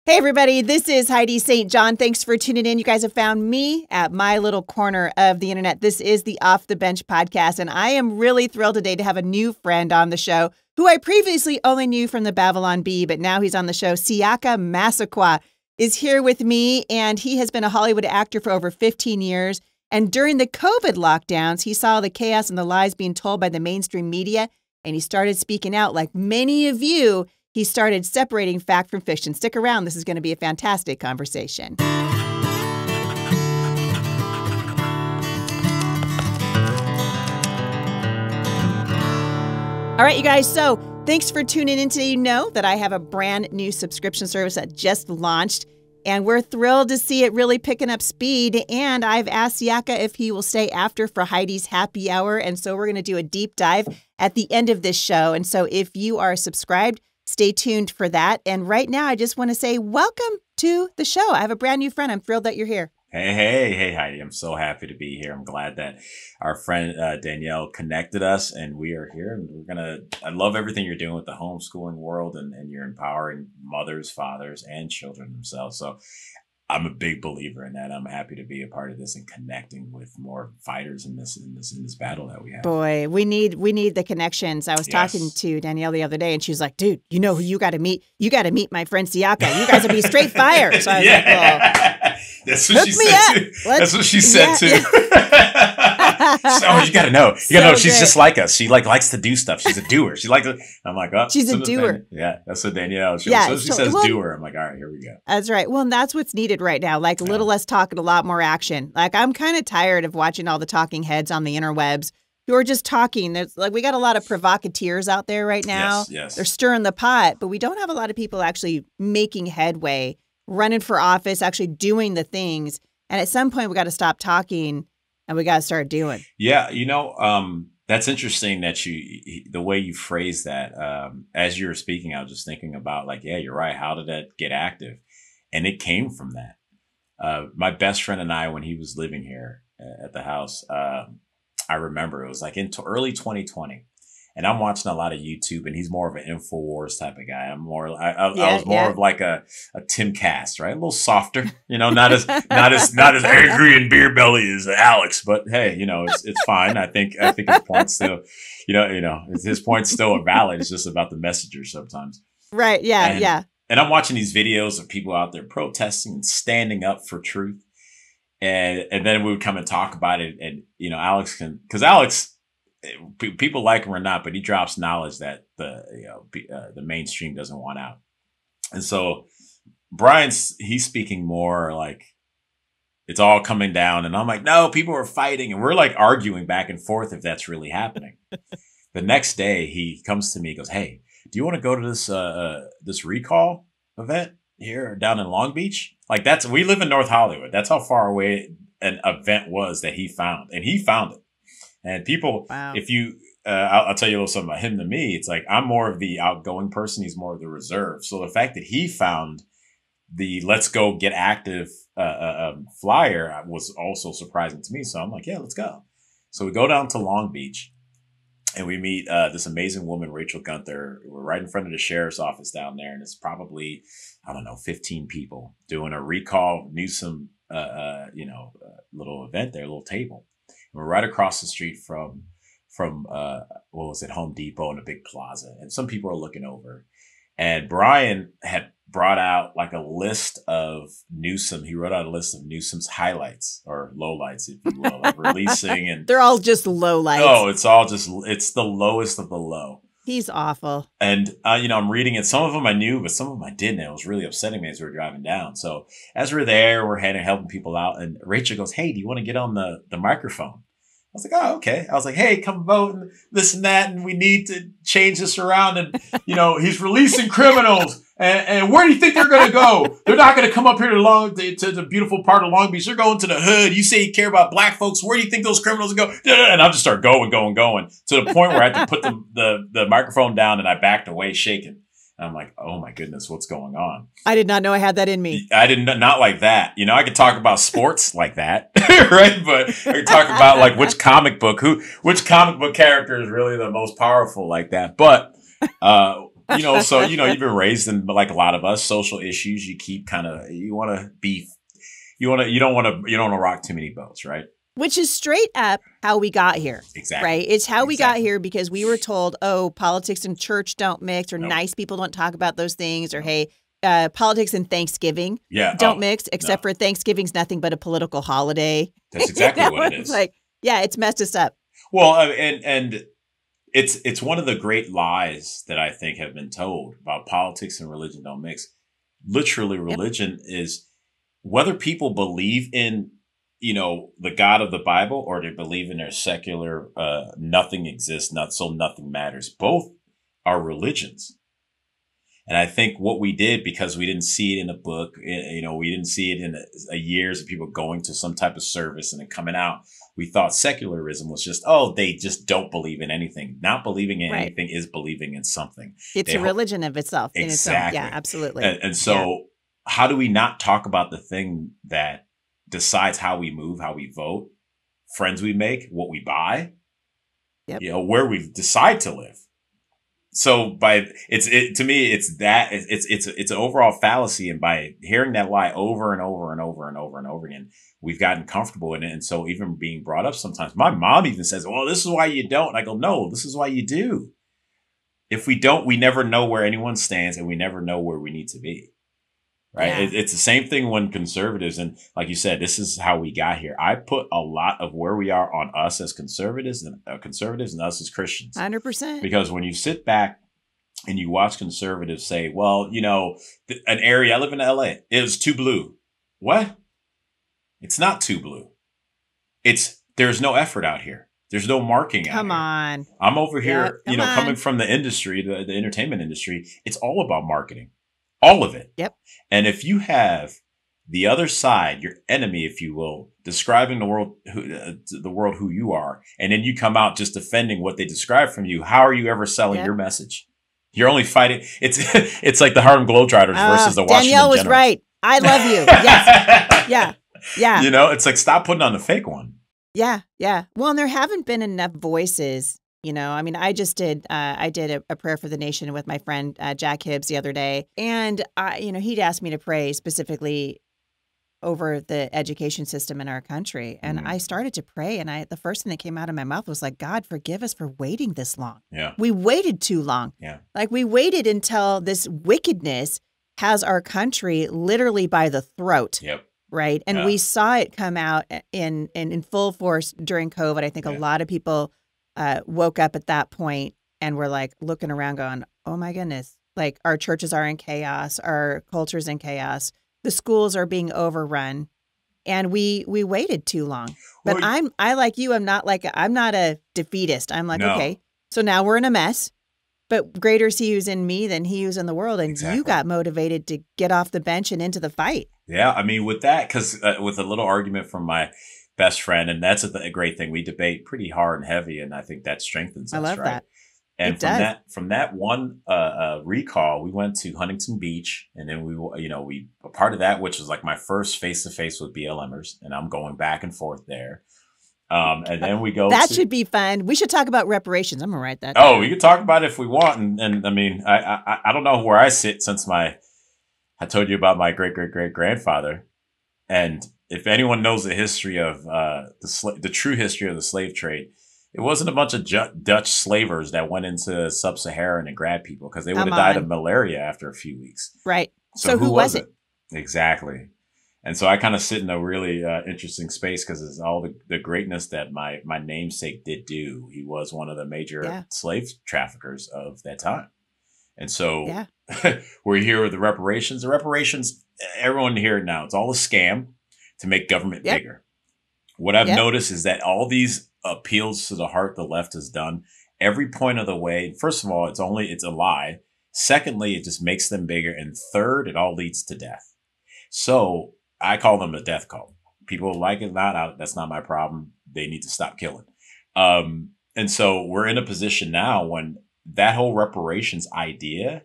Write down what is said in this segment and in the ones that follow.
Hey, everybody, this is Heidi St. John. Thanks for tuning in. You guys have found me at my little corner of the internet. This is the Off the Bench podcast, and I am really thrilled today to have a new friend on the show who I previously only knew from the Babylon Bee, but now he's on the show. Siaka Massaquoi is here with me, and he has been a Hollywood actor for over 15 years. And during the COVID lockdowns, he saw the chaos and the lies being told by the mainstream media, and he started speaking out. Like many of you, he started separating fact from fiction. Stick around. This is going to be a fantastic conversation. All right, you guys. So thanks for tuning in today. You know that I have a brand new subscription service that just launched, and we're thrilled to see it really picking up speed. And I've asked Siaka if he will stay after for Heidi's happy hour. And so we're going to do a deep dive at the end of this show. And so if you are subscribed, stay tuned for that. And right now, I just want to say welcome to the show. I have a brand new friend. I'm thrilled that you're here. Hey, Heidi. I'm so happy to be here. I'm glad that our friend Danielle connected us and we are here. And I love everything you're doing with the homeschooling world and you're empowering mothers, fathers, and children themselves. So I'm a big believer in that. I'm happy to be a part of this and connecting with more fighters in this battle that we have. Boy, we need the connections. I was talking to Danielle the other day, and she was like, "Dude, you know who you got to meet? You got to meet my friend Siaka. You guys will be straight fire." So I was like, "Well, that's what she said too. That's what she said too." So you got to know. You got to know she's just like us. She likes to do stuff. She's a doer. She likes. I'm like, oh, she's a doer. Yeah, that's what Danielle. She says doer. I'm like, all right, here we go. That's right. Well, and that's what's needed right now. Like a little less talk and a lot more action. Like I'm kind of tired of watching all the talking heads on the interwebs who are just talking. There's we got a lot of provocateurs out there right now. Yes. They're stirring the pot, but we don't have a lot of people actually making headway, running for office, actually doing the things. And at some point, we got to stop talking and we got to start doing. Yeah, that's interesting that the way you phrase that. As you were speaking, I was just thinking about you're right. How did that get active? And it came from that. My best friend and I, when he was living here at the house, I remember it was like in early 2020, and I'm watching a lot of YouTube, and he's more of an InfoWars type of guy. I was more of like a Tim Cass, right? A little softer, not as angry and beer belly as Alex, but hey, it's fine. I think his point's still, his point's still valid. It's just about the messenger sometimes. Right. Yeah. And I'm watching these videos of people out there protesting and standing up for truth. And then we would come and talk about it. And, Alex because Alex, people like him or not, but he drops knowledge that the mainstream doesn't want out. And so he's speaking more like it's all coming down. And I'm like, no, people are fighting. And we're like arguing back and forth if that's really happening. The next day he comes to me, he goes, hey, do you want to go to this recall event here down in Long Beach? We live in North Hollywood. That's how far away an event was that he found. And he found it. And people, if you, I'll tell you a little something about him to me. It's like, I'm more of the outgoing person. He's more of the reserve. So the fact that he found the let's go get active flyer was also surprising to me. So I'm like, yeah, let's go. So we go down to Long Beach. And we meet this amazing woman, Rachel Gunther. We're right in front of the sheriff's office down there. And it's probably, 15 people doing a recall Newsom, little event there, a little table. And we're right across the street from Home Depot in a big plaza. And some people are looking over. And Brian had brought out like a list of Newsom. He wrote out a list of Newsom's highlights or lowlights, if you will, of releasing. And they're all just lowlights. Oh, it's the lowest of the low. He's awful. And, I'm reading it. Some of them I knew, but some of them I didn't. It was really upsetting me as we were driving down. So as we're there, we're helping people out. And Rachel goes, hey, do you want to get on the microphone? I was like, oh, okay. I was like, hey, come vote and this and that. And we need to change this around. And, he's releasing criminals. And where do you think they're going to go? They're not going to come up here to the beautiful part of Long Beach. They're going to the hood. You say you care about black folks. Where do you think those criminals go? And I'll just start going to the point where I had to put the microphone down and I backed away shaking. And I'm like, oh my goodness, what's going on? I did not know I had that in me. I didn't, not like that. I could talk about sports like that, right? But I could talk about which comic book character is really the most powerful like that. But, So, you've been raised in, like a lot of us, social issues. You keep you want to be, you don't want to rock too many boats, right? Which is straight up how we got here. Exactly. Right? It's how we got here because we were told, oh, politics and church don't mix, or nice people don't talk about those things, or hey, politics and Thanksgiving don't mix, except for Thanksgiving's nothing but a political holiday. That's exactly what it is. Like, yeah, it's messed us up. Well, and it's one of the great lies that I think have been told about politics and religion don't mix. Literally, religion is whether people believe in the God of the Bible, or they believe in their secular, nothing exists, nothing matters. Both are religions. And I think what we did, because we didn't see it in a book, we didn't see it in a years of people going to some type of service and then coming out, we thought secularism was just, they just don't believe in anything. Not believing in anything is believing in something. It's a religion of itself. Exactly. Yeah, absolutely. And so how do we not talk about the thing that decides how we move, how we vote, friends we make, what we buy, where we decide to live? So to me, it's an overall fallacy. And by hearing that lie over and over and over and over and over again, we've gotten comfortable in it. And so even being brought up sometimes, my mom even says, well, this is why you don't. And I go, no, this is why you do. If we don't, we never know where anyone stands, and we never know where we need to be. Right. Yeah. It's the same thing when conservatives, and like you said, this is how we got here. I put a lot of where we are on us as conservatives and us as Christians. 100%. Because when you sit back and you watch conservatives say, well, an area, I live in LA, it was too blue. What? It's not too blue. There's no effort out here. There's no marking out here. Come on. I'm over here, coming from the industry, the entertainment industry. It's all about marketing. All of it. Yep. And if you have the other side, your enemy, if you will, describing the world who you are, and then you come out just defending what they describe from you, how are you ever selling your message? You're only fighting. It's like the Harlem Globetrotters versus the Washington Danielle was Generals. right. I love you. Yes. Yeah. It's like, stop putting on the fake one. Yeah. Well, and there haven't been enough voices. I just did. I did a prayer for the nation with my friend Jack Hibbs the other day, and he'd asked me to pray specifically over the education system in our country, and I started to pray, and the first thing that came out of my mouth was like, God, forgive us for waiting this long. Yeah, we waited too long. Yeah, like we waited until this wickedness has our country literally by the throat. Yep. Right, and we saw it come out in full force during COVID. I think a lot of people woke up at that point and were like looking around going, oh my goodness, like our churches are in chaos, our culture's in chaos, the schools are being overrun, and we waited too long. But I like you, I'm not a defeatist. I'm like, okay, so now we're in a mess, but greater is he who's in me than he who's in the world. And you got motivated to get off the bench and into the fight. Yeah, I mean, with that, because with a little argument from my best friend, and that's a great thing. We debate pretty hard and heavy, and I think that strengthens us. I love that. And from that one recall, we went to Huntington Beach, and then we a part of that, which was like my first face to face with BLMers, and I'm going back and forth there. And then we go. That should be fun. We should talk about reparations. I'm gonna write that. Oh, we could talk about it if we want, and I mean, I don't know where I sit since I told you about my great grandfather, and if anyone knows the history of the true history of the slave trade, it wasn't a bunch of Dutch slavers that went into sub-Saharan and grabbed people, because they would have died of malaria after a few weeks. Right. So who was it? Exactly. And so I kind of sit in a really interesting space, because it's all the greatness that my namesake did do. He was one of the major slave traffickers of that time. And so we're here with the reparations. The reparations, everyone hear it now. It's all a scam to make government bigger. What I've noticed is that all these appeals to the heart the left has done, every point of the way, first of all, it's a lie. Secondly, it just makes them bigger. And third, it all leads to death. So I call them a death cult. People like it or not, that's not my problem. They need to stop killing. And so we're in a position now when that whole reparations idea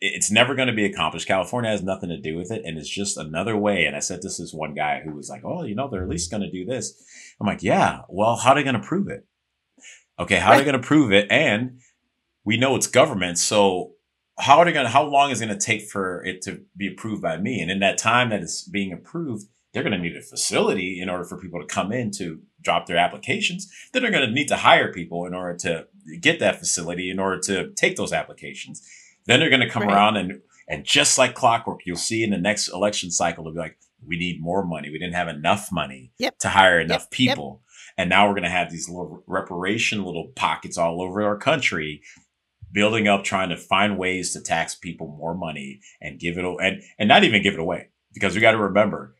it's never going to be accomplished. California has nothing to do with it. And it's just another way. And I said, this is one guy who was like, oh, they're at least going to do this. I'm like, yeah, well, how are they going to prove it? Okay. How are they going to prove it? And we know it's government. So how long is it going to take for it to be approved by me? And in that time that it's being approved, they're going to need a facility in order for people to come in to drop their applications. Then they're going to need to hire people in order to get that facility, in order to take those applications. Then they're going to come around and just like clockwork, you'll see in the next election cycle, they'll be like, we need more money. We didn't have enough money to hire enough people. And now we're going to have these little little pockets all over our country building up, trying to find ways to tax people more money and give it and not even give it away. Because we got to remember,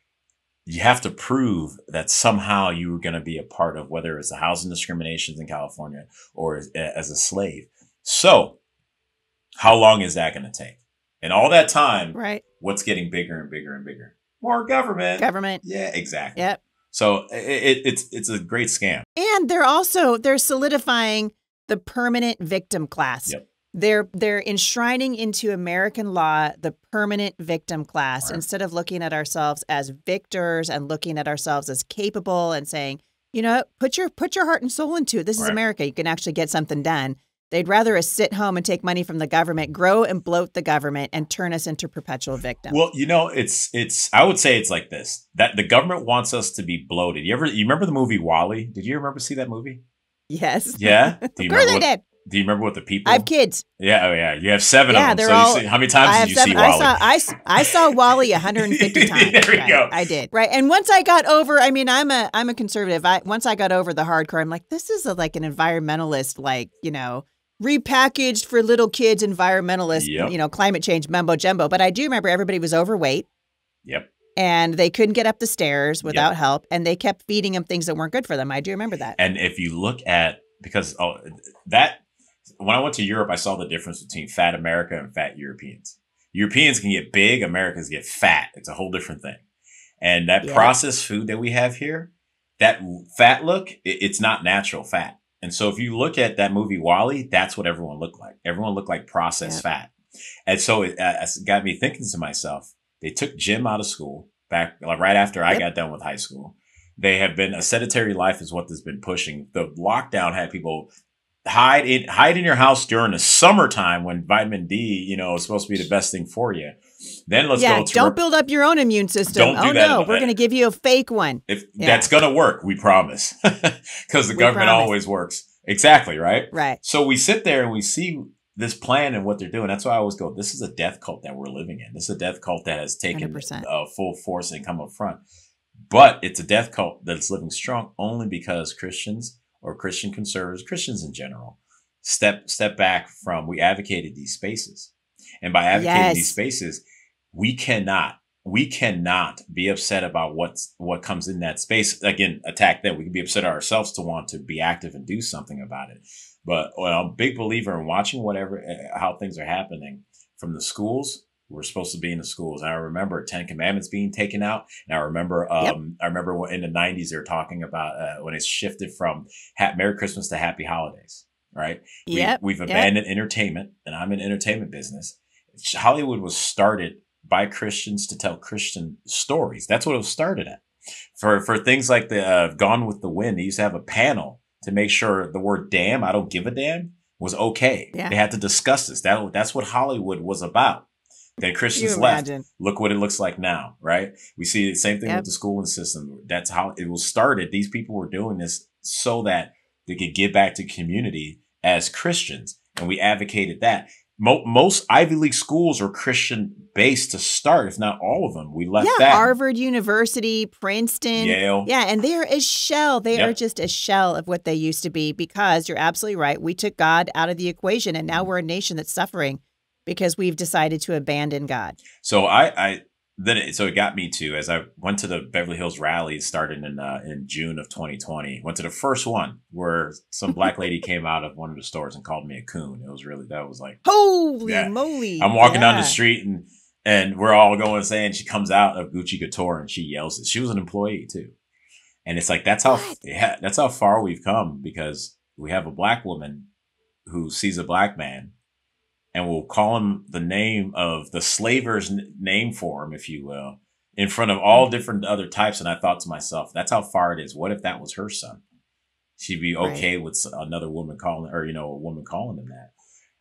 you have to prove that somehow you were going to be a part of, whether it's the housing discriminations in California or as a slave. So how long is that going to take? And all that time, what's getting bigger and bigger and bigger? More government. Yeah, exactly. Yep. So it's a great scam. And they're solidifying the permanent victim class. Yep. They're enshrining into American law the permanent victim class instead of looking at ourselves as victors and looking at ourselves as capable and saying, you know, put your heart and soul into it. This is America. You can actually get something done. They'd rather us sit home and take money from the government, grow and bloat the government, and turn us into perpetual victims. Well, you know, I would say it's like this, that the government wants us to be bloated. You remember the movie WALL-E? Did you remember see that movie? Yes. Yeah? Of course I did. Do you remember what the people? I have kids. Yeah, oh yeah. You have 7 of them. They're how many times did you see WALL-E? I saw WALL-E 150 times. There we go. I did. Right. And once I got over, I mean, I'm a conservative. Once I got over the hardcore, I'm like, this is like an environmentalist, like, you know, repackaged for little kids, environmentalist, you know, climate change mumbo jumbo. But I do remember everybody was overweight. Yep. And they couldn't get up the stairs without help. And they kept feeding them things that weren't good for them. I do remember that. And if you look at, when I went to Europe, I saw the difference between fat America and fat Europeans. Europeans can get big, Americans get fat. It's a whole different thing. And that processed food that we have here, that fat look, it's not natural fat. And so if you look at that movie WALL-E, that's what everyone looked like. Everyone looked like processed fat. And so it got me thinking to myself, they took gym out of school back right after I got done with high school. They have been a sedentary life is what has been pushing. The lockdown had people hide in your house during the summertime when vitamin D, you know, is supposed to be the best thing for you. Then let's go to don't build up your own immune system. Don't do that. No, we're going to give you a fake one. That's going to work, we promise. Because the government always works. Exactly, right? Right. So we sit there and we see this plan and what they're doing. That's why I always go, this is a death cult that we're living in. This is a death cult that has taken full force and come up front. But it's a death cult that's living strong only because Christians or Christian conservatives, Christians in general, step back from, we advocated these spaces. And by advocating these spaces, we cannot be upset about what comes in that space. Again, attack them. We can be upset at ourselves to want to be active and do something about it. But I'm a big believer in watching how things are happening from the schools. We're supposed to be in the schools. And I remember 10 Commandments being taken out. And I remember in the 90s, they were talking about when it shifted from Merry Christmas to Happy Holidays, right? We've abandoned entertainment, and I'm in entertainment business. Hollywood was started by Christians to tell Christian stories. That's what it was started at. For things like the Gone with the Wind, they used to have a panel to make sure the word damn, I don't give a damn, was okay. Yeah. They had to discuss this. That's what Hollywood was about. Then Christians left. Look what it looks like now, right? We see the same thing with the schooling system. That's how it was started. These people were doing this so that they could give back to community as Christians. And we advocated that. Most Ivy League schools are Christian based to start, if not all of them. We left that. Harvard University, Princeton. Yale. Yeah, and they are a shell. They are just a shell of what they used to be, because you're absolutely right. We took God out of the equation, and now we're a nation that's suffering because we've decided to abandon God. So so it got me to, as I went to the Beverly Hills rally, started in June of 2020, went to the first one where some black lady came out of one of the stores and called me a coon. It was really, that was like, holy moly. I'm walking down the street and we're all going saying, she comes out of Gucci Couture and she yells it. She was an employee too. And it's like, that's how far we've come, because we have a black woman who sees a black man and will call him the name of the slaver's name for him, if you will, in front of all different other types. And I thought to myself, that's how far it is. What if that was her son? She'd be okay with another woman calling, or, a woman calling him that.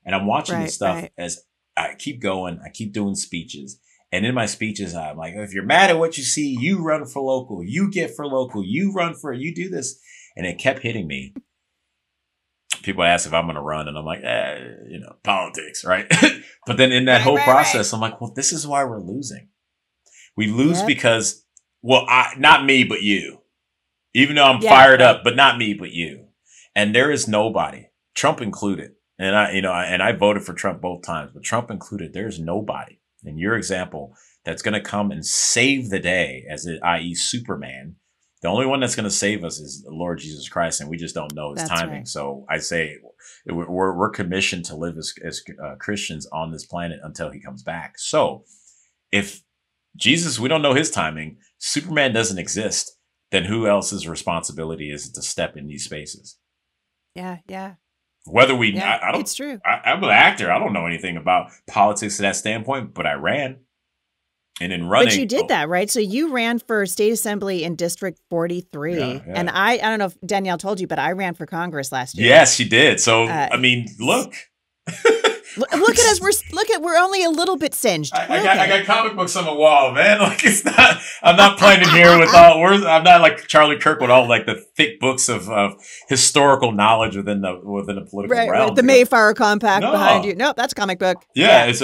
And I'm watching this stuff right. as I keep going. I keep doing speeches. And in my speeches, I'm like, if you're mad at what you see, you run for local, you get for local, you run for it, you do this. And it kept hitting me. People ask if I'm going to run, and I'm like, politics, right? But then in that whole process, I'm like, well, this is why we're losing. We lose because, not me, but you. Even though I'm fired up, but not me, but you. And there is nobody, Trump included. And I voted for Trump both times, but Trump included, there's nobody in your example that's going to come and save the day, i.e. Superman. The only one that's going to save us is the Lord Jesus Christ, and we just don't know his timing. Right. So I say we're commissioned to live as Christians on this planet until he comes back. So if Jesus, we don't know his timing, Superman doesn't exist, then who else's responsibility is it to step in these spaces? Yeah. Whether we, I don't, it's true. I'm an actor. I don't know anything about politics to that standpoint, but I ran. And in running, but you did that, right? So you ran for state assembly in District 43. Yeah. And I don't know if Danielle told you, but I ran for Congress last year. Yes, she did. So, look. Look at us. We're only a little bit singed. I got comic books on the wall, man. Like I'm not playing here with I'm not like Charlie Kirk with all like the thick books of historical knowledge within the political realm. Right. The Mayflower Compact behind you. Nope, that's a comic book. Yeah. It's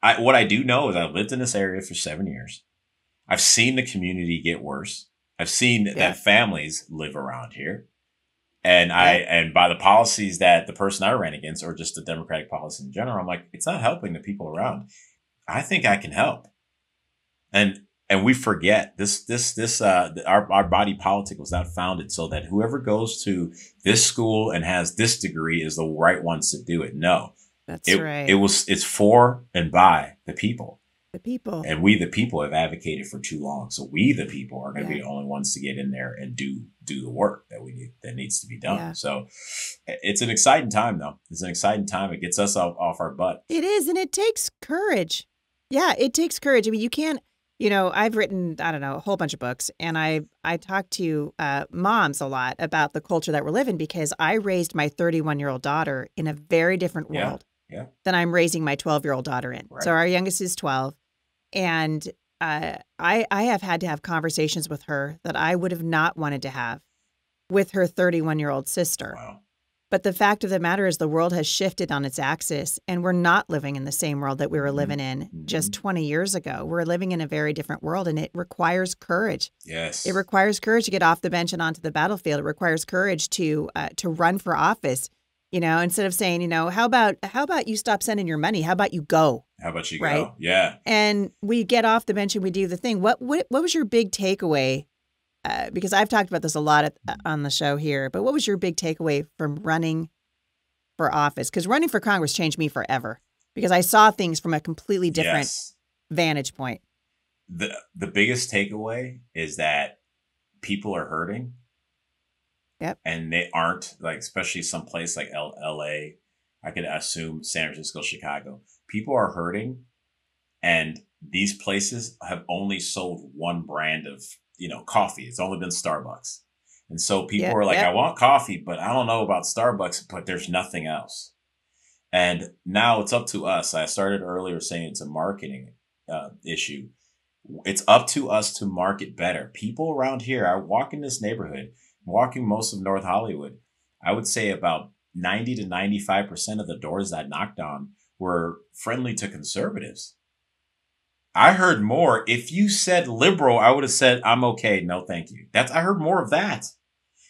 but what I do know is I lived in this area for 7 years. I've seen the community get worse. I've seen that families live around here. And and by the policies that the person I ran against, or just the Democratic policy in general, I'm like, it's not helping the people around. I think I can help. And we forget our body politic was not founded so that whoever goes to this school and has this degree is the right ones to do it. No. That's right. It's for and by the people. The people. And we, the people, have advocated for too long. So we, the people, are going to be the only ones to get in there and do the work that needs to be done. Yeah. So it's an exciting time, though. It's an exciting time. It gets us off our butt. It is. And it takes courage. Yeah, it takes courage. I mean, you can't, I've written, I don't know, a whole bunch of books. And I talk to moms a lot about the culture that we're living, because I raised my 31-year-old daughter in a very different world than I'm raising my 12-year-old daughter in. Right. So our youngest is 12. And I have had to have conversations with her that I would have not wanted to have with her 31-year-old sister. Wow. But the fact of the matter is the world has shifted on its axis, and we're not living in the same world that we were living in just 20 years ago. We're living in a very different world, and it requires courage. Yes. It requires courage to get off the bench and onto the battlefield. It requires courage to run for office. Instead of saying, how about you stop sending your money? How about you go? How about you go? Yeah. And we get off the bench and we do the thing. What was your big takeaway? Because I've talked about this a lot on the show here, but what was your big takeaway from running for office? Because running for Congress changed me forever, because I saw things from a completely different vantage point. The biggest takeaway is that people are hurting. Yep. And they aren't, like, especially someplace like LA, I could assume San Francisco, Chicago. People are hurting, and these places have only sold one brand of, coffee. It's only been Starbucks. And so people are like, I want coffee, but I don't know about Starbucks, but there's nothing else. And now it's up to us. I started earlier saying it's a marketing issue. It's up to us to market better. People around here, I walk in this neighborhood, walking most of North Hollywood, I would say about 90 to 95% of the doors I knocked on were friendly to conservatives. I heard more. If you said liberal, I would have said, I'm okay. No, thank you. I heard more of that.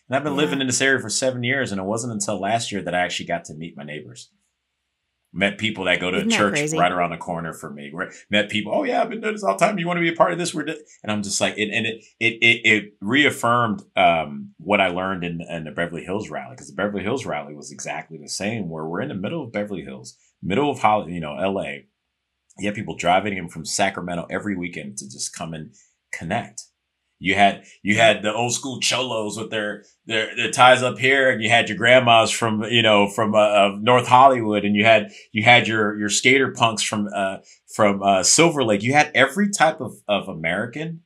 And I've been living in this area for 7 years, and it wasn't until last year that I actually got to meet my neighbors. Met people that go to church right around the corner from me. Met people, oh yeah, I've been doing this all the time. You want to be a part of this? And I'm just like, it reaffirmed what I learned in the Beverly Hills rally, because the Beverly Hills rally was exactly the same, where we're in the middle of Beverly Hills, middle of Hollywood, LA. You have people driving in from Sacramento every weekend to just come and connect. You had the old school cholos with their ties up here, and you had your grandmas from North Hollywood, and you had your skater punks from Silver Lake. You had every type of American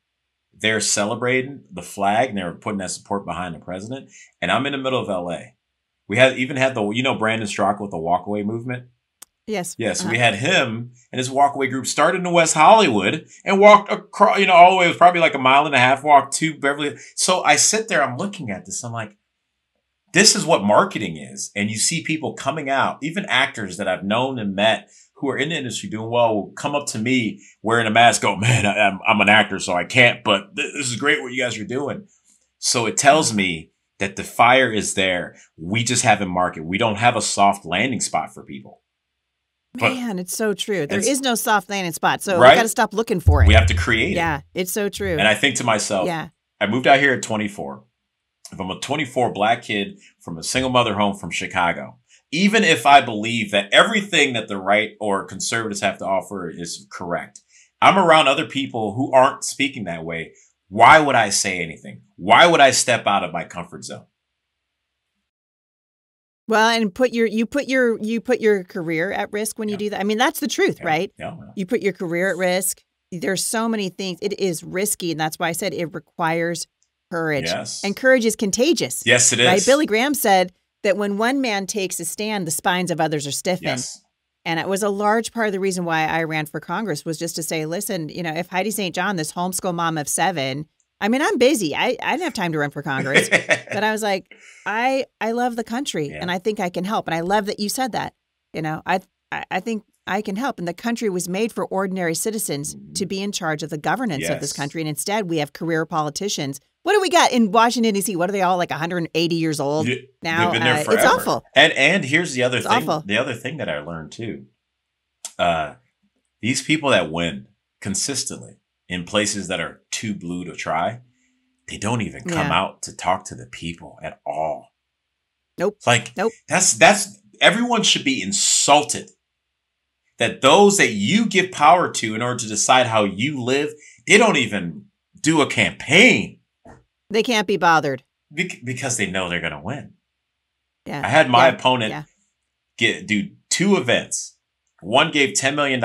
there celebrating the flag, and they were putting that support behind the president. And I'm in the middle of LA, We had even had Brandon Straka with the walkaway movement. Yes. Yes, we had him and his walkaway group started in West Hollywood and walked across, all the way. It was probably like a mile and a half walk to Beverly. So I sit there, I'm looking at this. I'm like, this is what marketing is. And you see people coming out, even actors that I've known and met who are in the industry doing well will come up to me wearing a mask, go, man, I'm an actor, so I can't, but this is great what you guys are doing. So it tells me that the fire is there. We just haven't marketed. We don't have a soft landing spot for people. Man, it's so true. There is no soft landing spot, so right? we got to stop looking for it. We have to create it. Yeah, it's so true. And I think to myself, I moved out here at 24. If I'm a 24 black kid from a single mother home from Chicago, even if I believe that everything that the right or conservatives have to offer is correct, I'm around other people who aren't speaking that way. Why would I say anything? Why would I step out of my comfort zone? Well, and you put your career at risk when you do that. I mean, that's the truth, right? Yeah. You put your career at risk. There's so many things. It is risky, and that's why I said it requires courage. Yes. And courage is contagious. Yes, it is. Right? Billy Graham said that when one man takes a stand, the spines of others are stiffened. Yes. And it was a large part of the reason why I ran for Congress was just to say, listen, if Heidi St. John, this homeschool mom of 7, I mean, I'm busy. I didn't have time to run for Congress, but I was like, I love the country and I think I can help. And I love that you said that. I think I can help. And the country was made for ordinary citizens to be in charge of the governance of this country. And instead, we have career politicians. What do we got in Washington, D.C.? What are they all, like 180 years old now? They've been there forever. It's awful. And here's the other thing. Awful. The other thing that I learned, too. These people that win consistently in places that are too blue to try, they don't even come out to talk to the people at all. Nope. Nope. That's everyone should be insulted that those that you give power to in order to decide how you live, they don't even do a campaign. They can't be bothered. Because they know they're going to win. Yeah. I had my opponent do 2 events. One gave $10 million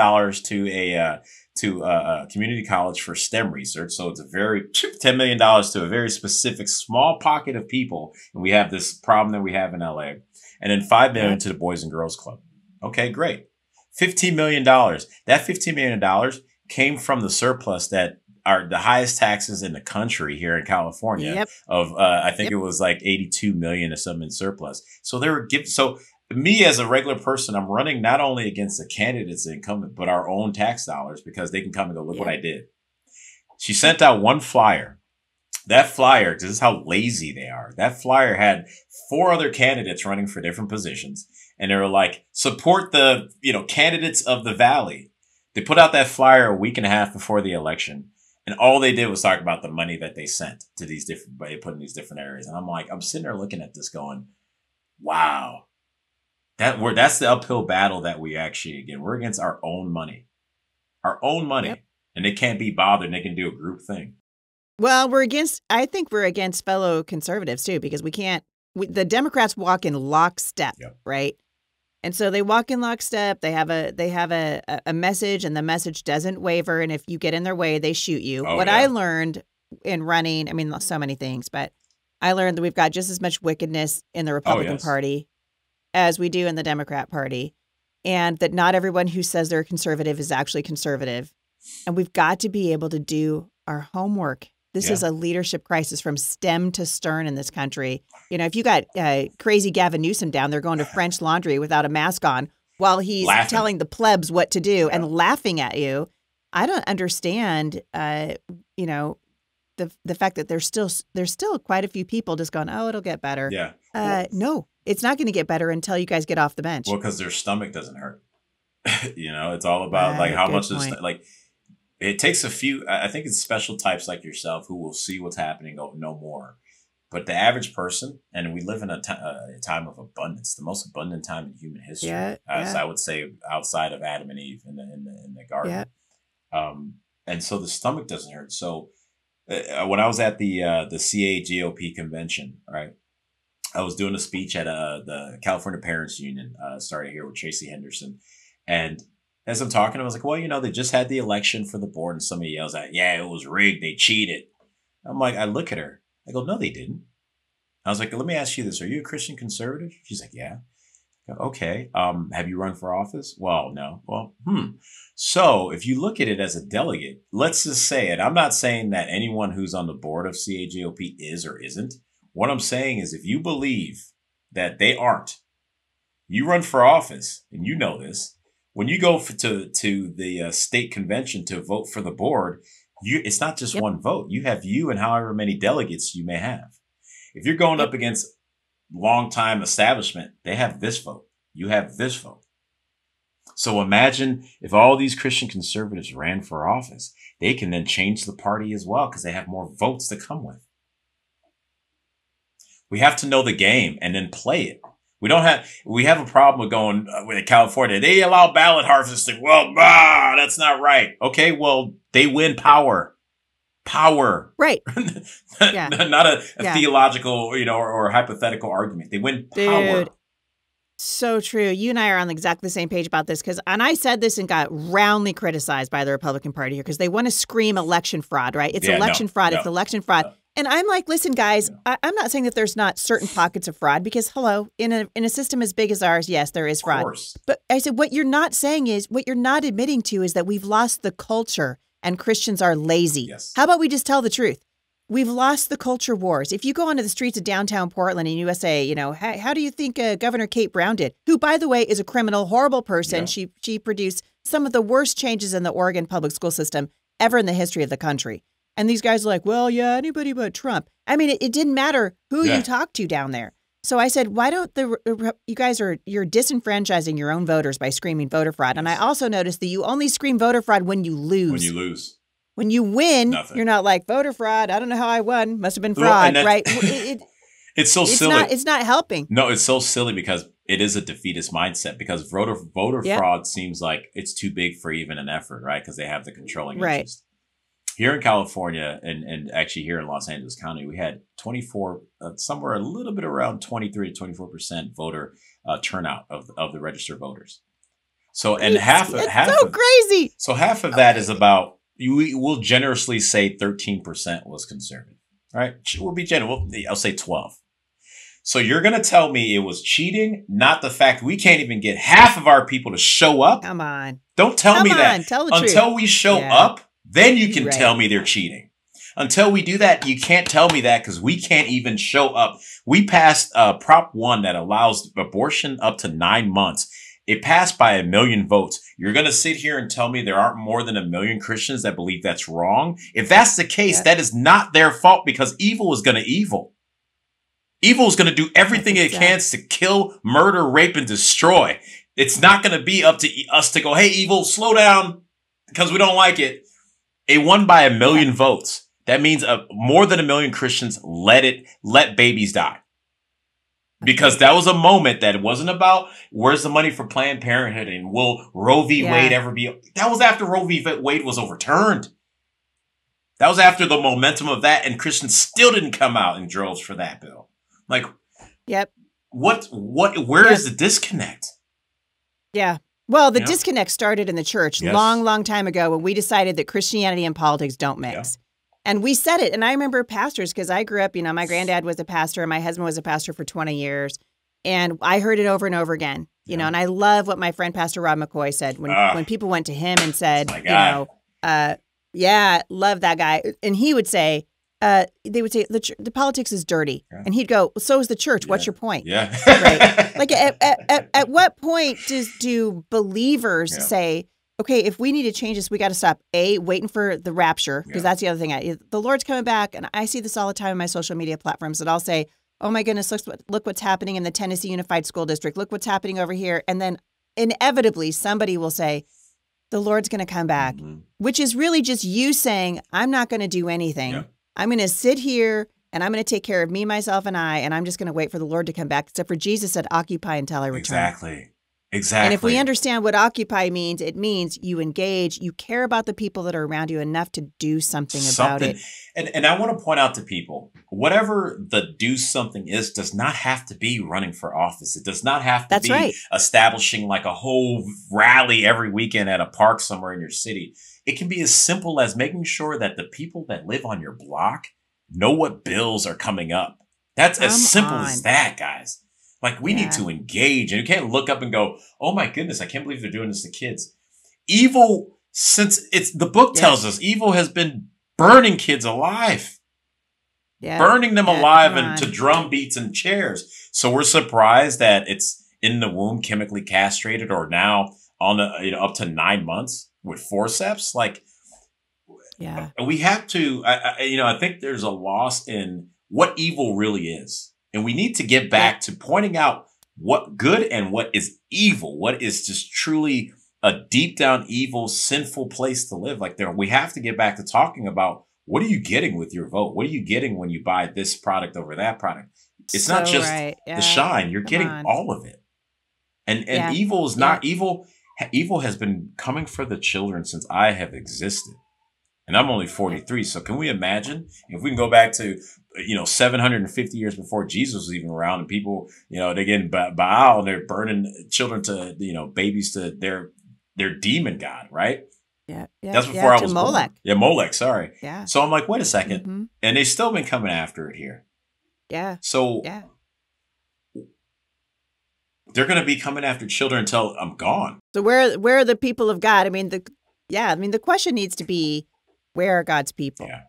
to a community college for STEM research. So it's $10 million to a very specific small pocket of people. And we have this problem that we have in LA. And then $5 million to the Boys and Girls Club. Okay, great. $15 million. That $15 million came from the surplus that are the highest taxes in the country here in California of, I think it was like 82 million or something in surplus. So they were so me as a regular person, I'm running not only against the candidates incumbent, but our own tax dollars because they can come and go, look what I did. She sent out one flyer. That flyer, this is how lazy they are. That flyer had 4 other candidates running for different positions. And they were like, support the, candidates of the Valley. They put out that flyer a week and a half before the election. And all they did was talk about the money that they sent to these put in these different areas. And I'm sitting there looking at this going, wow, that's the uphill battle that we're against our own money, and they can't be bothered. And they can do a group thing. Well, I think we're against fellow conservatives too, because the Democrats walk in lockstep, right? And so they walk in lockstep. They have a message, and the message doesn't waver. And if you get in their way, they shoot you. I learned in running, I mean, so many things, but I learned that we've got just as much wickedness in the Republican Party as we do in the Democrat Party, and that not everyone who says they're conservative is actually conservative. And we've got to be able to do our homework. This is a leadership crisis from stem to stern in this country. If you got crazy Gavin Newsom down there going to French Laundry without a mask on while he's telling the plebs what to do and laughing at you, I don't understand, the fact that there's still quite a few people just going, oh, it'll get better. Yeah. No, it's not going to get better until you guys get off the bench. Well, because their stomach doesn't hurt. It's all about how much is it takes a few. I think it's special types like yourself who will see what's happening, go no more. But the average person, and we live in a time of abundance, the most abundant time in human history, as I would say, outside of Adam and Eve in the garden. And so the stomach doesn't hurt. So when I was at the CA GOP convention, right, I was doing a speech at the California Parents Union, started here with Tracy Henderson, and as I'm talking, I was like, well, they just had the election for the board, and somebody yells out, yeah, it was rigged. They cheated. I'm like, I look at her. I go, no, they didn't. I was like, let me ask you this. Are you a Christian conservative? She's like, yeah. Okay. Have you run for office? Well, no. Well, So if you look at it as a delegate, let's just say it. I'm not saying that anyone who's on the board of CAGOP is or isn't. What I'm saying is if you believe that they aren't, you run for office, and you know this, when you go to the state convention to vote for the board, it's not just one vote. You have you and however many delegates you may have. If you're going up against long-time establishment, they have this vote. You have this vote. So imagine if all these Christian conservatives ran for office, they can then change the party as well because they have more votes to come with. We have to know the game and then play it. We have a problem with going with California. They allow ballot harvesting. Well, that's not right. Okay, well, they win power. Power. Right. Yeah. Not a theological, or hypothetical argument. They win power. Dude, so true. You and I are on exactly the same page about this and I said this and got roundly criticized by the Republican Party here because they want to scream election fraud, right? It's election fraud. It's election fraud. And I'm like, listen, guys, I'm not saying that there's not certain pockets of fraud because, hello, in a system as big as ours, yes, there is fraud. Of course. But I said, what you're not saying is, what you're not admitting to is that we've lost the culture and Christians are lazy. Yes. How about we just tell the truth? We've lost the culture wars. If you go onto the streets of downtown Portland in USA, how do you think Governor Kate Brown did? Who, by the way, is a criminal, horrible person. Yeah. She produced some of the worst changes in the Oregon public school system ever in the history of the country. And these guys are like, well, yeah, anybody but Trump. I mean, it didn't matter who you talked to down there. So I said, why don't you're disenfranchising your own voters by screaming voter fraud. And I also noticed that you only scream voter fraud when you lose. When you lose. When you win, you're not like, voter fraud. I don't know how I won. Must have been fraud, right? It's so silly. It's not helping. No, it's so silly because it is a defeatist mindset because voter fraud seems like it's too big for even an effort, right? Because they have the controlling interest. Here in California and actually here in Los Angeles County, we had 24, somewhere a little bit around 23 to 24% voter turnout of the registered voters. So, and half crazy. So half of that is about, we'll generously say 13% was conservative, right? We'll be generous. I'll say 12. So you're going to tell me it was cheating, not the fact we can't even get half of our people to show up? Come on. Don't tell me that. Tell the truth. Until we show up, then you can tell me they're cheating. Until we do that, you can't tell me that because we can't even show up. We passed Prop 1 that allows abortion up to 9 months. It passed by 1 million votes. You're going to sit here and tell me there aren't more than 1 million Christians that believe that's wrong? If that's the case, that is not their fault because evil is going to evil. Evil is going to do everything it can to kill, murder, rape, and destroy. It's not going to be up to us to go, hey, evil, slow down because we don't like it. It won by 1 million votes. That means more than 1 million Christians let babies die. Because that was a moment that it wasn't about where's the money for Planned Parenthood and will Roe v. Wade ever be. That was after Roe v. Wade was overturned. That was after the momentum of that, and Christians still didn't come out in droves for that bill. Like, where is the disconnect? Yeah. Well, the disconnect started in the church long, long time ago when we decided that Christianity and politics don't mix. Yeah. And we said it. And I remember pastors, because I grew up, my granddad was a pastor and my husband was a pastor for 20 years. And I heard it over and over again, and I love what my friend, Pastor Rob McCoy, said when people went to him and said, love that guy. And he would say, they would say the politics is dirty, and he'd go, so is the church. What's your point? Yeah, right. Like at what point do believers say, okay, if we need to change this, we got to stop waiting for the rapture because that's the other thing. The Lord's coming back, and I see this all the time in my social media platforms that I'll say, oh my goodness, look what's happening in the Tennessee Unified School District. Look what's happening over here, and then inevitably somebody will say, the Lord's going to come back, which is really just you saying, I'm not going to do anything. Yeah. I'm going to sit here and I'm going to take care of me, myself, and I'm just going to wait for the Lord to come back. Except for Jesus said, occupy until I return. Exactly. And if we understand what occupy means, it means you engage, you care about the people that are around you enough to do something about it. And I want to point out to people, whatever the do something is, does not have to be running for office. It does not have to be establishing like a whole rally every weekend at a park somewhere in your city. It can be as simple as making sure that the people that live on your block know what bills are coming up That's as Come simple on. as that, guys. Like, we need to engage, and you can't look up and go, "Oh my goodness, I can't believe they're doing this to kids." Evil, since the book tells us, evil has been burning kids alive, burning them alive into drum beats and chairs. So we're surprised that it's in the womb, chemically castrated, or now on the up to 9 months with forceps. Like, we have to. I think there's a loss in what evil really is. And we need to get back to pointing out what good and what is evil, what is just truly a deep down evil, sinful place to live. Like, we have to get back to talking about, what are you getting with your vote? What are you getting when you buy this product over that product? It's not just the shine. You're getting all of it. And evil is not evil. Evil has been coming for the children since I have existed. And I'm only 43. So can we imagine if we can go back to, 750 years before Jesus was even around, and people, they're getting Baal and they're burning children to, babies to their demon god, right? Yeah. That's before I was Molech. born. Yeah, Molech, sorry. Yeah. So I'm like, wait a second. Mm-hmm. And they've still been coming after it here. Yeah. So they're going to be coming after children until I'm gone. So where are the people of God? I mean, the question needs to be, where are God's people? Yeah.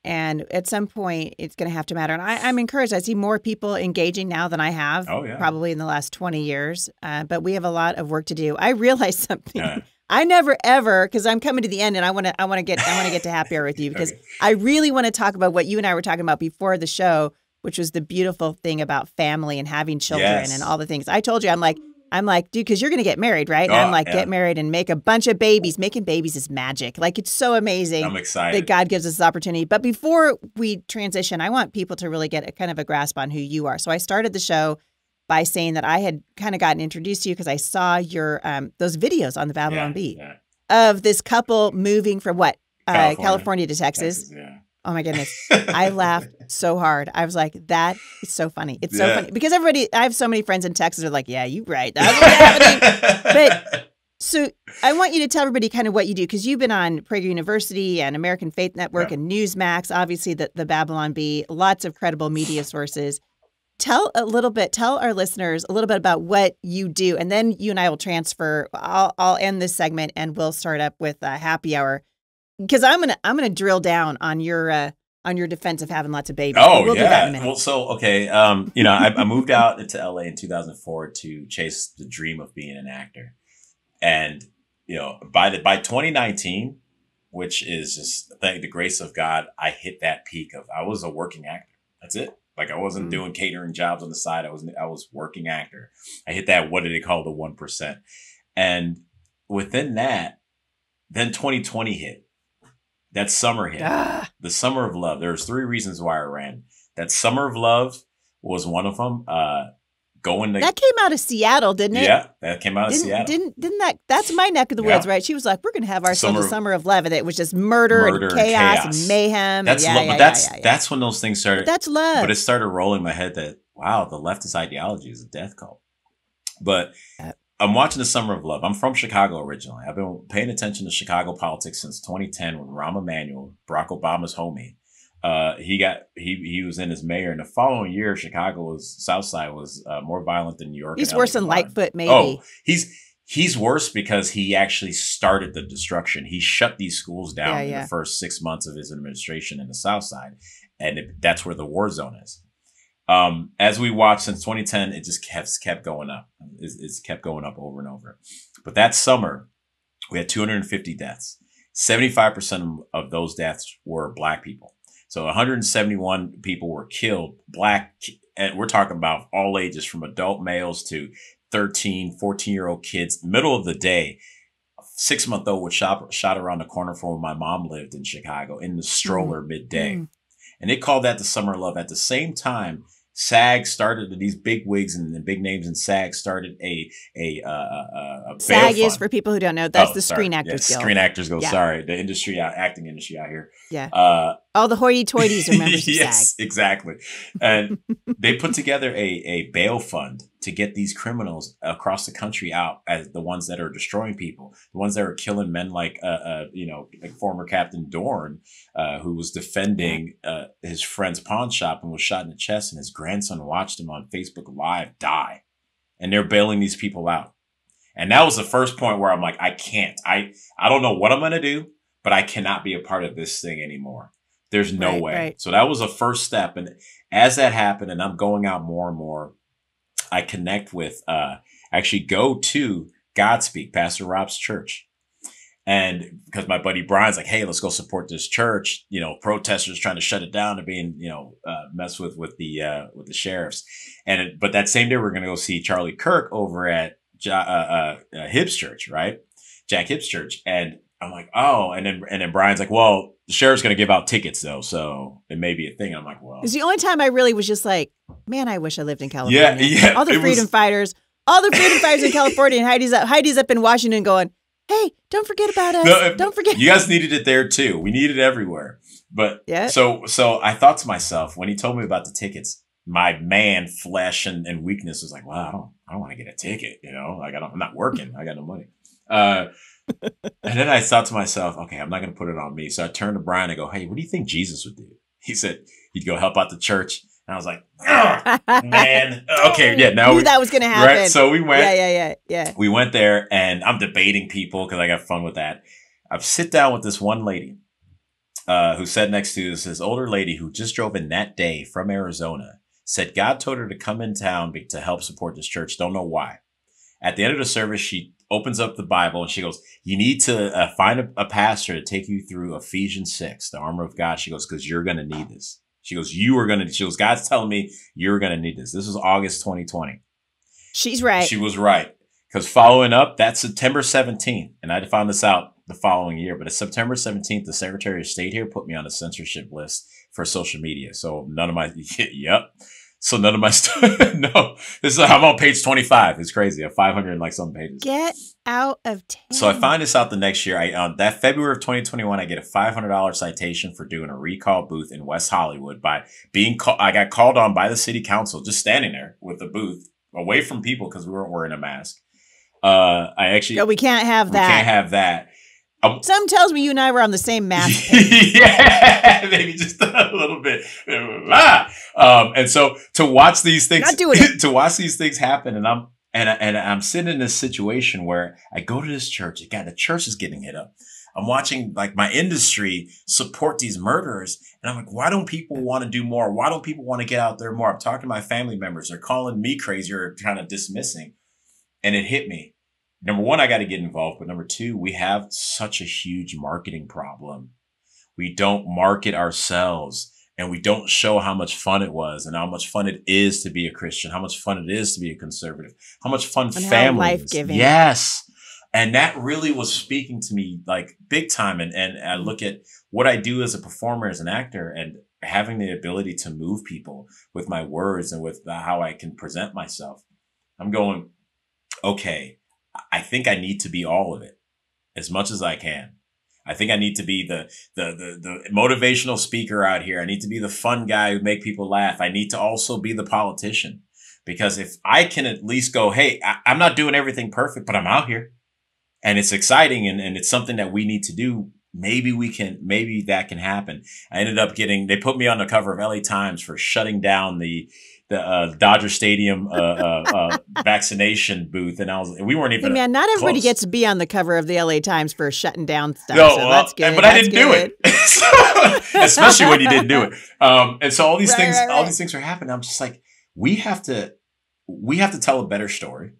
And at some point, it's going to have to matter. And I'm encouraged. I see more people engaging now than I have probably in the last 20 years. But we have a lot of work to do. I realized something. I never ever, because I'm coming to the end, and I want to get to happy hour with you, because I really want to talk about what you and I were talking about before the show, which was the beautiful thing about family and having children and all the things. I told you, I'm like, dude, because you're going to get married, right? And I'm like, get married and make a bunch of babies. Making babies is magic. Like, it's so amazing. I'm excited that God gives us this opportunity. But before we transition, I want people to really get a kind of a grasp on who you are. So I started the show by saying that I had kind of gotten introduced to you because I saw your those videos on the Babylon Bee of this couple moving from California to Texas. Oh my goodness. I laughed so hard. I was like, that is so funny. It's so funny. Because I have so many friends in Texas who are like, yeah, you're right. That's what's happening. But so I want you to tell everybody kind of what you do, because you've been on Prager University and American Faith Network and Newsmax, obviously the Babylon Bee, lots of credible media sources. Tell our listeners a little bit about what you do, and then you and I will transfer. I'll end this segment and we'll start up with a happy hour. Because I'm gonna drill down on your defense of having lots of babies. Oh, we'll do that in a minute. Well, so okay, I moved out into LA in 2004 to chase the dream of being an actor, and by 2019, which is just thank the grace of God, I hit that peak of I was a working actor. That's it. Like, I wasn't doing catering jobs on the side. I was working actor. I hit that. What do they call the 1%? And within that, then 2020 hit. That summer hit. The summer of love. There's 3 reasons why I ran. That summer of love was one of them. That came out of Seattle, didn't it? Yeah, that came out of Seattle. Didn't that's my neck of the woods, right? She was like, we're going to have ourselves a summer of love. And it was just murder and chaos and mayhem. That's when those things started. But that's love. But it started rolling in my head that, wow, the leftist ideology is a death cult. But I'm watching the Summer of Love. I'm from Chicago originally. I've been paying attention to Chicago politics since 2010 when Rahm Emanuel, Barack Obama's homie, he was in as mayor. And the following year, South Side was more violent than New York. He's worse than Lightfoot, maybe. Oh, he's worse because he actually started the destruction. He shut these schools down in the first 6 months of his administration in the South Side, and that's where the war zone is. As we watched since 2010, it just kept going up. It's kept going up over and over. But that summer, we had 250 deaths. 75% of those deaths were Black people. So 171 people were killed, Black, and we're talking about all ages, from adult males to 13, 14-year-old kids. Middle of the day, 6-month-old was shot around the corner from where my mom lived in Chicago in the stroller midday. And they called that the Summer of Love. At the same time, SAG started, these big wigs and the big names in SAG started a SAG is, for people who don't know, that's the Screen Actors Guild. Screen Actors Guild, sorry. The acting industry out here. Yeah. All the hoity-toities are members of SAG. Yes, exactly. And they put together a bail fund to get these criminals across the country out as the ones that are destroying people, the ones that are killing men like like former Captain Dorn, who was defending his friend's pawn shop and was shot in the chest, and his grandson watched him on Facebook Live die. And they're bailing these people out. And that was the first point where I'm like, I can't. I don't know what I'm going to do, but I cannot be a part of this thing anymore. There's no way. Right. So that was a first step. And as that happened, and I'm going out more and more, I connect with, actually go to Godspeak, Pastor Rob's church. And because my buddy Brian's like, hey, let's go support this church. You know, protesters trying to shut it down and being, mess with the sheriffs. But that same day, we're going to go see Charlie Kirk over at Hibbs Church, right? Jack Hibbs Church. And I'm like, oh, and then Brian's like, well, the sheriff's going to give out tickets though. So it may be a thing. And I'm like, well, it's the only time I really was just like, man, I wish I lived in California. Yeah. All the freedom fighters in California, and Heidi's up in Washington going, hey, don't forget about us. No, don't forget. You guys needed it there too. We need it everywhere. But yeah. So I thought to myself, when he told me about the tickets, my man flesh and weakness was like, wow, I don't want to get a ticket. Like I'm not working. I got no money. And then I thought to myself, okay, I'm not going to put it on me. So I turned to Brian and go, hey, what do you think Jesus would do? He said he'd go help out the church. And I was like, man, okay, yeah. Now knew that was going to happen. Right? So we went. Yeah. We went there, and I'm debating people because I got fun with that. I sit down with this one lady who sat next to this older lady who just drove in that day from Arizona. Said God told her to come in town to help support this church. Don't know why. At the end of the service, she opens up the Bible and she goes, you need to find a pastor to take you through Ephesians 6, the armor of God. She goes, because you're going to need this. She goes, God's telling me you're going to need this. This was August 2020. She's right. She was right. Because following up, that's September 17th. And I found this out the following year. But it's September 17th, the Secretary of State here put me on a censorship list for social media. So none of my, So none of my stuff, no, I'm on page 25. It's crazy. I have 500 and like some pages. Get out of town. So I find this out the next year. That February of 2021, I get a $500 citation for doing a recall booth in West Hollywood by being I got called on by the city council, just standing there with the booth away from people because we weren't wearing a mask. We can't have that. We can't have that. Some tells me you and I were on the same mask page. Yeah, maybe just a little bit. And so to watch these things, not doing it. To watch these things happen, and I'm sitting in this situation where I go to this church. Again, the church is getting hit up. I'm watching like my industry support these murderers, and I'm like, why don't people want to do more? Why don't people want to get out there more? I'm talking to my family members. They're calling me crazy or kind of dismissing, and it hit me. Number one, I got to get involved. But number two, we have such a huge marketing problem. We don't market ourselves, and we don't show how much fun it was and how much fun it is to be a Christian, how much fun it is to be a conservative, how much fun family is. Life-giving. Yes. And that really was speaking to me like big time. And I look at what I do as a performer, as an actor, and having the ability to move people with my words and with how I can present myself. I'm going, okay, I think I need to be all of it as much as I can. I think I need to be the motivational speaker out here. I need to be the fun guy who make people laugh. I need to also be the politician, because if I can at least go, hey, I'm not doing everything perfect, but I'm out here and it's exciting and it's something that we need to do. Maybe that can happen. I ended up they put me on the cover of LA Times for shutting down the Dodger Stadium vaccination booth, and we weren't even. Hey man, not everybody gets to be on the cover of the LA Times for shutting down stuff. No, so that's good. But I didn't do it, especially when you didn't do it. And so all these things, all these things are happening. I'm just like, we have to tell a better story.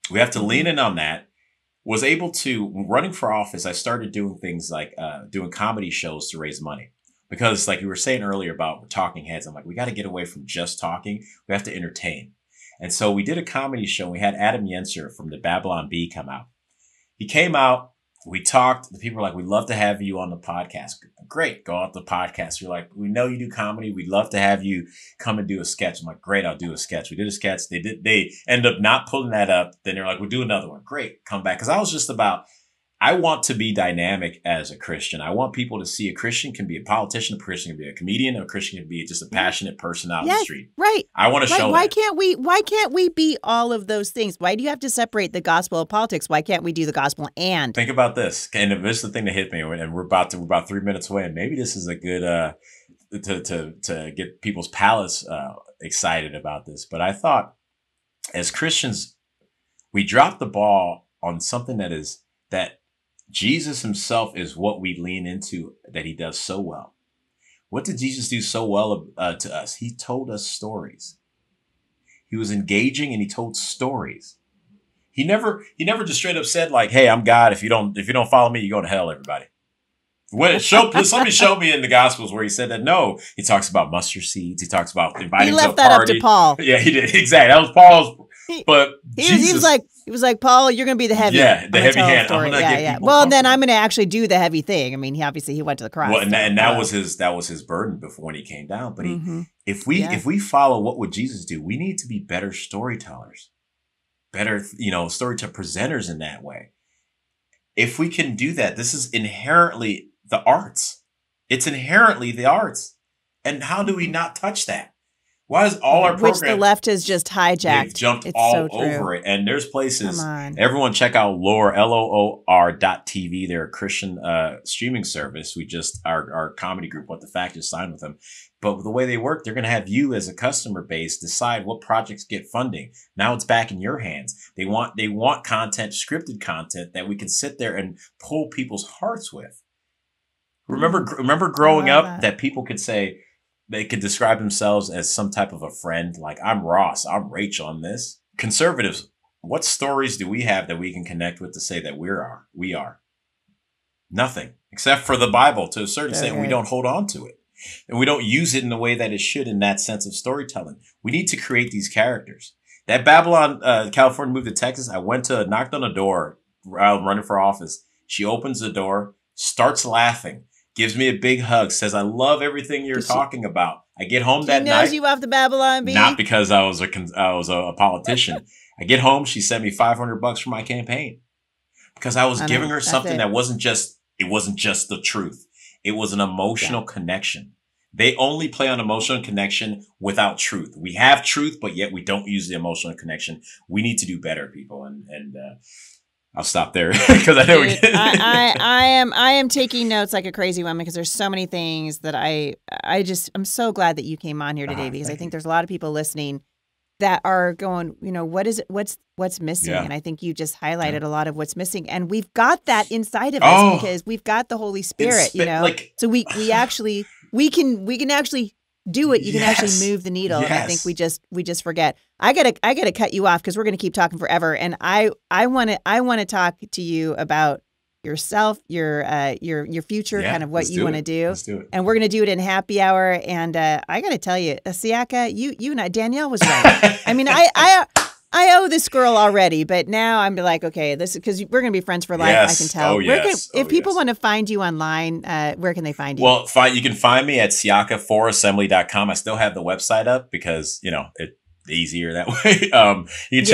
We have to lean in on that. Was able to, running for office, I started doing things like doing comedy shows to raise money. Because like you were saying earlier about talking heads, I'm like, we got to get away from just talking. We have to entertain. And so we did a comedy show. We had Adam Yenser from the Babylon Bee come out. He came out. We talked. The people were like, we'd love to have you on the podcast. Great. Go out the podcast. We're like, we know you do comedy. We'd love to have you come and do a sketch. I'm like, great. I'll do a sketch. We did a sketch. They ended up not pulling that up. Then they're like, we'll do another one. Great. Come back. Cause I was just about, I want to be dynamic as a Christian. I want people to see a Christian can be a politician, a Christian can be a comedian, a Christian can be just a passionate person out in the street. Right. I want to show why that. Why can't we be all of those things? Why do you have to separate the gospel of politics? Why can't we do the gospel and? Think about this. And this is the thing that hit me, and we're about 3 minutes away, and maybe this is a good to get people's palates excited about this. But I thought as Christians, we dropped the ball on something that Jesus himself is what we lean into, that he does so well. What did Jesus do so well to us? He told us stories. He was engaging and he told stories. He never just straight up said like, "Hey, I'm God. If you don't follow me, you go to hell, everybody." Somebody showed me in the Gospels where he said that. No, he talks about mustard seeds. He talks about inviting to a party. He left that up to Paul. Yeah, he did. Exactly. That was Paul's. But he was like, Paul, you're going to be the heavy. Yeah, the heavy hand. Well, then I'm going to actually do the heavy thing. I mean, he went to the cross. Well, and that was his burden before when he came down. But if we follow what would Jesus do, we need to be better storytellers, better storyteller presenters in that way. If we can do that, this is inherently the arts. It's inherently the arts. And how do we not touch that? Why is all our programs... Which the left has just hijacked. They've jumped all over it. And there's places... Everyone check out Loor, LOOR.TV. They're a Christian streaming service. Our comedy group, What the Fact, just signed with them. But the way they work, they're going to have you as a customer base decide what projects get funding. Now it's back in your hands. They want content, scripted content that we can sit there and pull people's hearts with. Remember growing up that people could say... They could describe themselves as some type of a friend, like I'm Ross, I'm Rachel on this. Conservatives, what stories do we have that we can connect with to say that we are? Nothing, except for the Bible to a certain extent. We don't hold on to it. And we don't use it in the way that it should in that sense of storytelling. We need to create these characters. That Babylon, California moved to Texas. I knocked on a door while running for office. She opens the door, starts laughing. Gives me a big hug, says, "I love everything you're talking about." I get home that night. She knows you off the Babylon Bee? Not because I was a politician. I get home, she sent me $500 for my campaign because I was giving her something that wasn't just the truth. It was an emotional connection. They only play on emotional connection without truth. We have truth, but yet we don't use the emotional connection. We need to do better, people. And I'll stop there because I know I am taking notes like a crazy woman because there's so many things that I'm so glad that you came on here today because I think there's a lot of people listening that are going, what is it? What's missing? Yeah. And I think you just highlighted a lot of what's missing. And we've got that inside of us because we've got the Holy Spirit, so we can actually do it. You can actually move the needle. Yes. And I think we just forget. I gotta cut you off because we're gonna keep talking forever. And I want to talk to you about yourself, your future, kind of what you want to do. Let's do it. And we're gonna do it in happy hour. And I gotta tell you, Siaka, you and Danielle was right. I mean, I owe this girl already, but now I'm like, okay, this because we're gonna be friends for life. Yes. I can tell. If people want to find you online, where can they find you? Well, you can find me at siaka4assembly.com. I still have the website up because it's easier that way. You can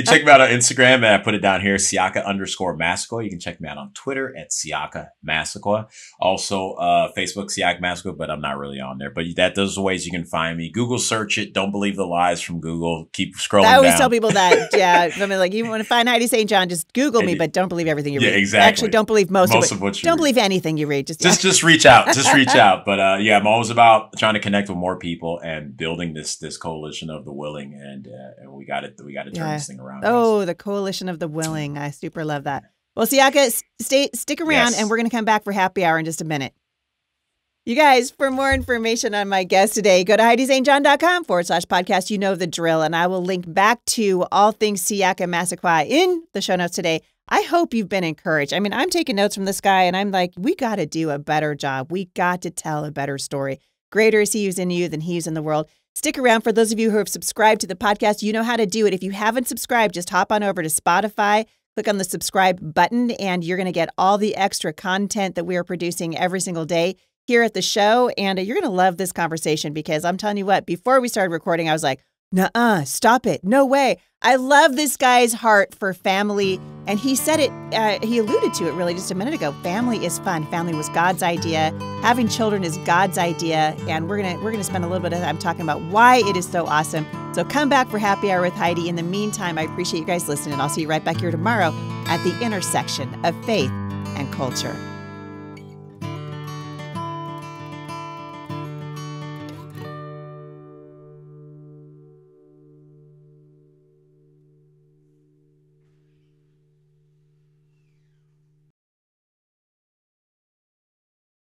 check me out on Instagram, and I put it down here, Siaka_Massaquoi. You can check me out on Twitter at Siaka Massaquoi. Also, Facebook, Siaka Massaquoi, but I'm not really on there. But those are ways you can find me. Google search it. Don't believe the lies from Google. Keep scrolling down. I always tell people that. Yeah. I mean, like, you want to find Heidi St. John, just Google me, but don't believe everything you read. Exactly. Actually, don't believe most of what you read. Don't believe anything you read. Just reach out. Just reach out. But I'm always about trying to connect with more people and building this coalition of the willing, and we got to turn this thing around. Oh, the coalition of the willing. I super love that. Well, Siaka, stick around, and we're going to come back for happy hour in just a minute. You guys, for more information on my guest today, go to HeidiSt.John.com/podcast. You know the drill, and I will link back to all things Siaka Massaquoi in the show notes today. I hope you've been encouraged. I mean, I'm taking notes from this guy, and I'm like, we got to do a better job. We got to tell a better story. Greater is he who's in you than he who's in the world. Stick around. For those of you who have subscribed to the podcast, you know how to do it. If you haven't subscribed, just hop on over to Spotify, click on the subscribe button, and you're going to get all the extra content that we are producing every single day here at the show. And you're going to love this conversation because I'm telling you what, before we started recording, I was like, Nuh-uh, stop it. No way. I love this guy's heart for family. And he said it, he alluded to it really just a minute ago. Family is fun. Family was God's idea. Having children is God's idea. And we're gonna spend a little bit of time talking about why it is so awesome. So come back for Happy Hour with Heidi. In the meantime, I appreciate you guys listening. I'll see you right back here tomorrow at the intersection of faith and culture.